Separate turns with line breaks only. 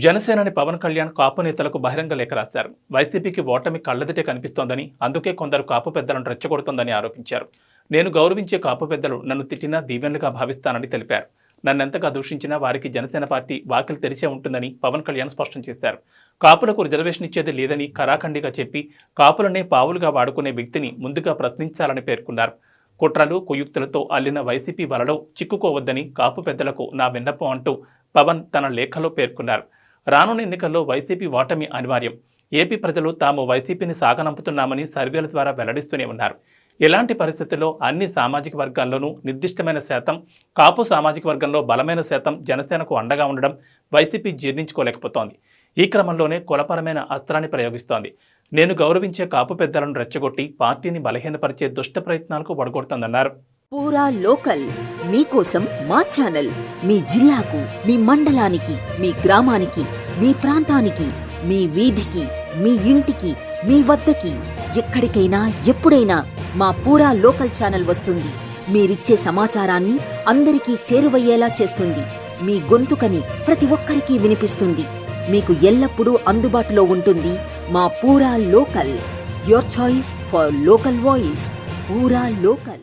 జనసేనాని పవన్ కళ్యాణ్ కాపు నేతలకు బహిరంగ లేఖ రాశారు. వైసీపీకి ఓటమి కళ్లదిటే కనిపిస్తోందని, అందుకే కొందరు కాపు పెద్దలను రెచ్చగొడుతోందని ఆరోపించారు. నేను గౌరవించే కాపు పెద్దలు నన్ను తిట్టినా దీవెనలుగా భావిస్తానని తెలిపారు. నన్నెంతగా దూషించినా వారికి జనసేన పార్టీ వాకిలి తెరిచే ఉంటుందని పవన్ కళ్యాణ్ స్పష్టం చేశారు. కాపులకు రిజర్వేషన్ ఇచ్చేది లేదని కరాఖండిగా చెప్పి కాపులనే పావులుగా వాడుకునే వ్యక్తిని ముందుగా ప్రశ్నించాలని పేర్కొన్నారు. కుట్రలు కుయుక్తులతో అల్లిన వైసీపీ వలలో చిక్కుకోవద్దని కాపు పెద్దలకు నా విన్నపం అంటూ పవన్ తన లేఖలో పేర్కొన్నారు. రానున్న ఎన్నికల్లో వైసీపీ ఓటమి అనివార్యం. ఏపీ ప్రజలు తాము వైసీపీని సాగనంపుతున్నామని సర్వేల ద్వారా వెల్లడిస్తూనే ఉన్నారు. ఇలాంటి పరిస్థితుల్లో అన్ని సామాజిక వర్గాల్లోనూ నిర్దిష్టమైన శాతం, కాపు సామాజిక వర్గంలో బలమైన శాతం జనసేనకు అండగా ఉండడం వైసీపీ జీర్ణించుకోలేకపోతోంది. ఈ క్రమంలోనే కులపరమైన అస్త్రాన్ని ప్రయోగిస్తోంది. నేను గౌరవించే కాపు పెద్దలను రెచ్చగొట్టి పార్టీని బలహీనపరిచే దుష్ట ప్రయత్నాలకు ఒడగొడుతోందన్నారు.
పూరా లోకల్ మీకోసం మా ఛానల్ మీ జిల్లాకు, మీ మండలానికి, మీ గ్రామానికి, మీ ప్రాంతానికి, మీ వీధికి, మీ ఇంటికి, మీ వద్దకి, ఎక్కడికైనా ఎప్పుడైనా మా పూరా లోకల్ ఛానల్ వస్తుంది. మీరిచ్చే సమాచారాన్ని అందరికీ చేరువయ్యేలా చేస్తుంది. మీ గొంతుకని ప్రతి ఒక్కరికి వినిపిస్తుంది. మీకు ఎల్లప్పుడూ అందుబాటులో ఉంటుంది మా పూరా local. Your choice for local voice. పూరా లోకల్.